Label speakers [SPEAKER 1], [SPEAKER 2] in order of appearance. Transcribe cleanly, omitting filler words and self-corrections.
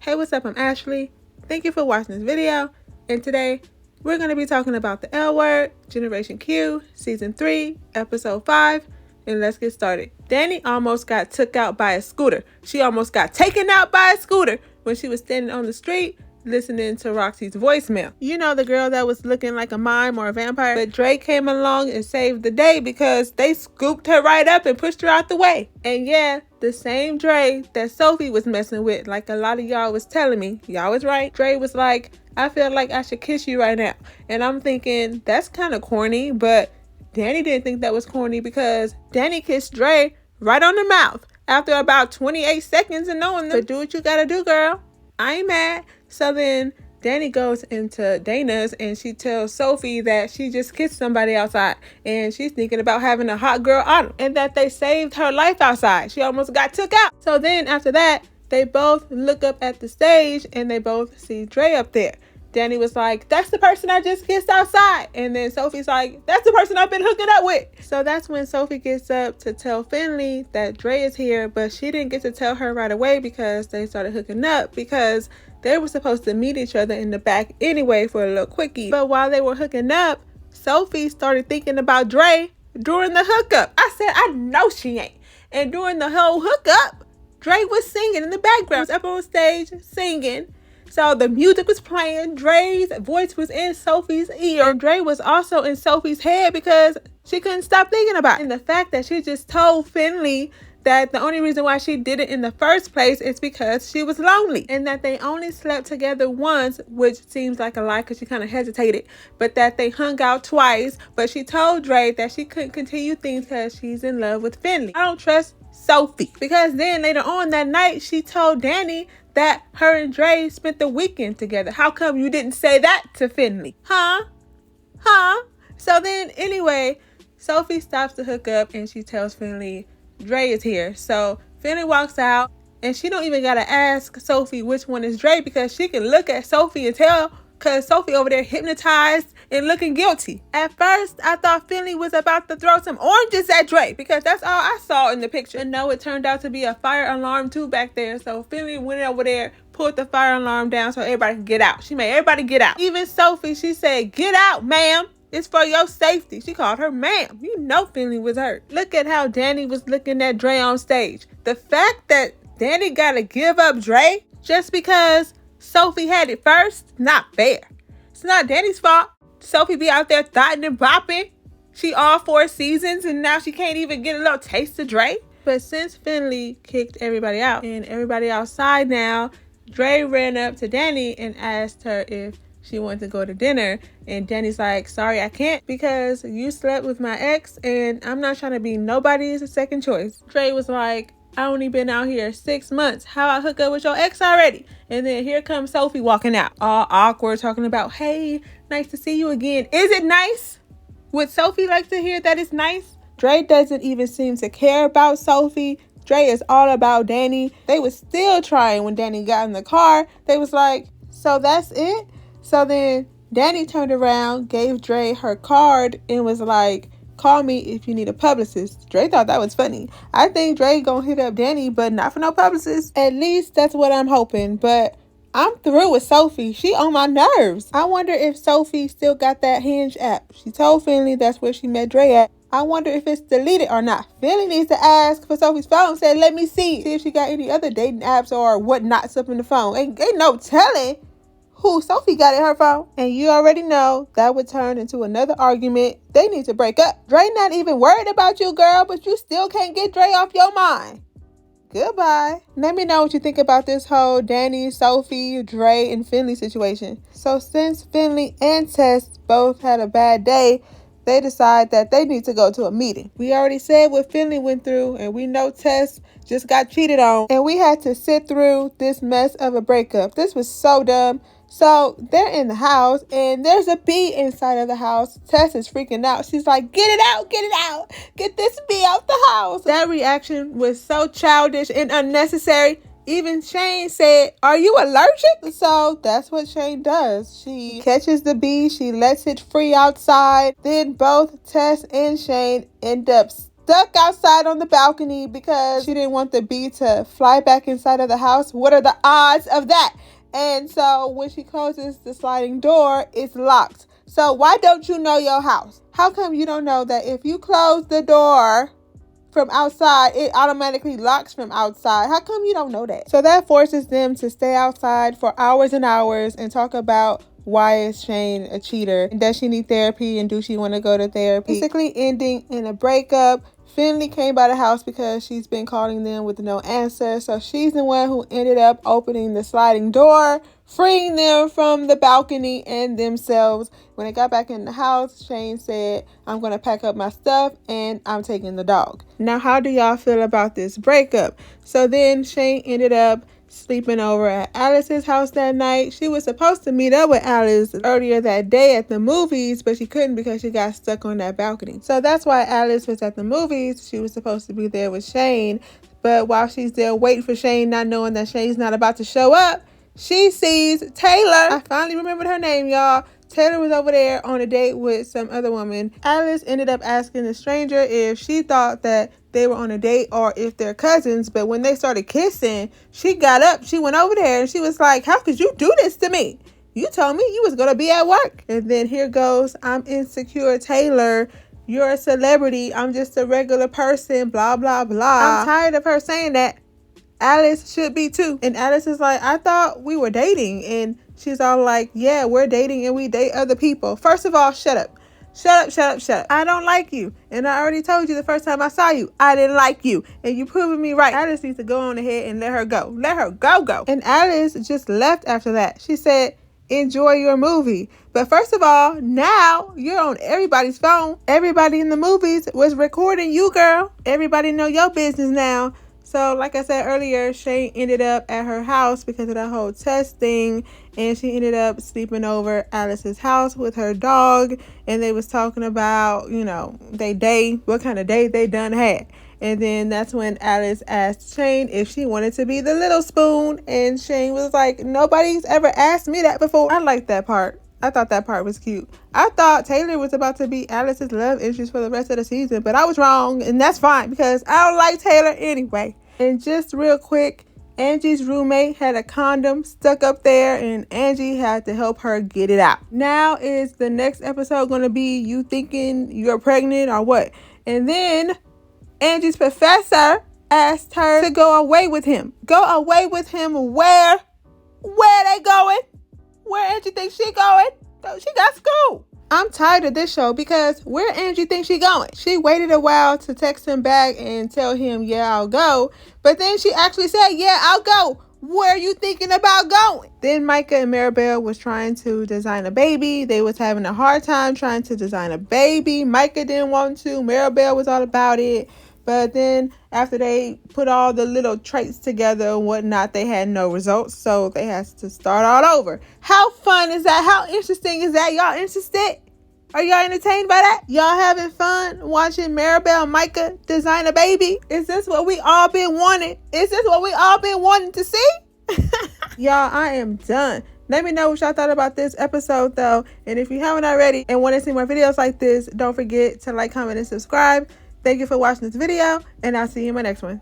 [SPEAKER 1] Hey, what's up? I'm Ashley. Thank you for watching this video. And today, we're going to be talking about the L Word, Generation Q, Season 3, Episode 5. And let's get started. Danny almost got took out by a scooter. She almost got taken out by a scooter when she was standing on the street listening to Roxy's voicemail. You know, the girl that was looking like a mime or a vampire. But Dre came along and saved the day because they scooped her right up and pushed her out the way. And yeah, the same Dre that Sophie was messing with, like a lot of y'all was telling me. Y'all was right. Dre was like, I feel like I should kiss you right now. And I'm thinking, that's kind of corny, but Danny didn't think that was corny because Danny kissed Dre right on the mouth after about 28 seconds of knowing them. But do what you gotta do, girl. I ain't mad. So then Danny goes into Dana's and she tells Sophie that she just kissed somebody outside and she's thinking about having a hot girl autumn and that they saved her life outside. She almost got took out. So then after that, they both look up at the stage and they both see Dre up there. Danny was like, that's the person I just kissed outside. And then Sophie's like, that's the person I've been hooking up with. So that's when Sophie gets up to tell Finley that Dre is here, but she didn't get to tell her right away because they started hooking up because they were supposed to meet each other in the back anyway for a little quickie. But while they were hooking up, Sophie started thinking about Dre during the hookup. I said, I know she ain't. And during the whole hookup, Dre was singing in the background. He was up on stage singing. So the music was playing. Dre's voice was in Sophie's ear. And Dre was also in Sophie's head because she couldn't stop thinking about it. And the fact that she just told Finley that the only reason why she did it in the first place is because she was lonely. And that they only slept together once, which seems like a lie because she kind of hesitated. But that they hung out twice. But she told Dre that she couldn't continue things because she's in love with Finley. I don't trust Sophie. Because then later on that night, she told Danny that her and Dre spent the weekend together. How come you didn't say that to Finley? Huh? So then anyway, Sophie stops to hook up and she tells Finley Dre is here. So Finley walks out and she don't even gotta ask Sophie which one is Dre because she can look at Sophie and tell because Sophie over there hypnotized and looking guilty. At first, I thought Finley was about to throw some oranges at Dre because that's all I saw in the picture. And no, it turned out to be a fire alarm too back there. So Finley went over there, pulled the fire alarm down so everybody could get out. She made everybody get out. Even Sophie, she said, get out, ma'am. It's for your safety. She called her ma'am. You know Finley was hurt. Look at how Danny was looking at Dre on stage. The fact that Danny gotta give up Dre just because Sophie had it first, not fair. It's not Danny's fault. Sophie be out there thotting and bopping. She all 4 seasons and now she can't even get a little taste of Dre. But since Finley kicked everybody out and everybody outside now, Dre ran up to Danny and asked her if she wanted to go to dinner. And Danny's like, sorry, I can't because you slept with my ex and I'm not trying to be nobody's second choice. Dre was like, I only been out here 6 months. How I hook up with your ex already? And then here comes Sophie walking out. All awkward, talking about, hey, nice to see you again. Is it nice? Would Sophie like to hear that it's nice? Dre doesn't even seem to care about Sophie. Dre is all about Danny. They was still trying when Danny got in the car. They was like, so that's it? So then Danny turned around, gave Dre her card and was like, call me if you need a publicist. Dre thought that was funny. I think Dre gonna hit up Danny, but not for no publicist. At least that's what I'm hoping. But I'm through with Sophie. She on my nerves. I wonder if Sophie still got that Hinge app. She told Finley that's where she met Dre at. I wonder if it's deleted or not. Finley needs to ask for Sophie's phone and say, let me see if she got any other dating apps or whatnots up in the phone. Ain't no telling who Sophie got in her phone. And you already know that would turn into another argument. They need to break up. Dre not even worried about you, girl, but you still can't get Dre off your mind. Goodbye. Let me know what you think about this whole Danny, Sophie, Dre, and Finley situation. So since Finley and Tess both had a bad day, they decide that they need to go to a meeting. We already said what Finley went through, and we know Tess just got cheated on, and we had to sit through this mess of a breakup. This was so dumb. So they're in the house and there's a bee inside of the house. Tess is freaking out. She's like, get it out, get this bee out the house. That reaction was so childish and unnecessary. Even Shane said, are you allergic? So that's what Shane does. She catches the bee, she lets it free outside. Then both Tess and Shane end up stuck outside on the balcony because she didn't want the bee to fly back inside of the house. What are the odds of that? And so when she closes the sliding door, it's locked. So why don't you know your house? How come you don't know that if you close the door from outside, it automatically locks from outside? How come you don't know that? So that forces them to stay outside for hours and hours and talk about why is Shane a cheater? Does she need therapy, and do she want to go to therapy? Basically ending in a breakup. Finley came by the house because she's been calling them with no answer. So she's the one who ended up opening the sliding door, freeing them from the balcony and themselves. When they got back in the house, Shane said, I'm going to pack up my stuff and I'm taking the dog. Now, how do y'all feel about this breakup? So then Shane ended up sleeping over at Alice's house that night. She was supposed to meet up with Alice earlier that day at the movies, but she couldn't because she got stuck on that balcony. So that's why Alice was at the movies. She was supposed to be there with Shane, but while she's there waiting for Shane, not knowing that Shane's not about to show up, she sees Taylor. I finally remembered her name, y'all. Taylor was over there on a date with some other woman. Alice ended up asking the stranger if she thought that they were on a date or if they're cousins, but when they started kissing, she got up, she went over there and she was like, how could you do this to me? You told me you was gonna be at work. And then here goes, I'm insecure Taylor, you're a celebrity, I'm just a regular person, blah blah blah. I'm tired of her saying that. Alice should be too. And Alice is like, I thought we were dating. And she's all like, yeah, we're dating and we date other people. First of all, shut up. Shut up, shut up, shut up. I don't like you. And I already told you the first time I saw you, I didn't like you. And you proving me right. Alice needs to go on ahead and let her go. Let her go. And Alice just left after that. She said, enjoy your movie. But first of all, now you're on everybody's phone. Everybody in the movies was recording you, girl. Everybody know your business now. So like I said earlier, Shane ended up at her house because of that whole test thing, and she ended up sleeping over Alice's house with her dog, and they was talking about, you know, what kind of day they done had. And then that's when Alice asked Shane if she wanted to be the little spoon, and Shane was like, nobody's ever asked me that before. I like that part. I thought that part was cute. I thought Taylor was about to be Alice's love interest for the rest of the season, but I was wrong, and that's fine because I don't like Taylor anyway. And just real quick, Angie's roommate had a condom stuck up there, and Angie had to help her get it out. Now is the next episode going to be you thinking you're pregnant or what? And then Angie's professor asked her to go away with him. Go away with him where? Where they going? Where Angie thinks she going? She got school. I'm tired of this show because where Angie thinks she going? She waited a while to text him back and tell him, yeah, I'll go. But then she actually said, yeah, I'll go. Where are you thinking about going? Then Micah and Maribel was trying to design a baby. They was having a hard time trying to design a baby. Micah didn't want to. Maribel was all about it. But then after they put all the little traits together and whatnot, they had no results. So they had to start all over. How fun is that? How interesting is that? Y'all interested? Are y'all entertained by that? Y'all having fun watching Maribel and Micah design a baby? Is this what we all been wanting? Is this what we all been wanting to see? Y'all, I am done. Let me know what y'all thought about this episode though. And if you haven't already and want to see more videos like this, don't forget to like, comment, and subscribe. Thank you for watching this video, and I'll see you in my next one.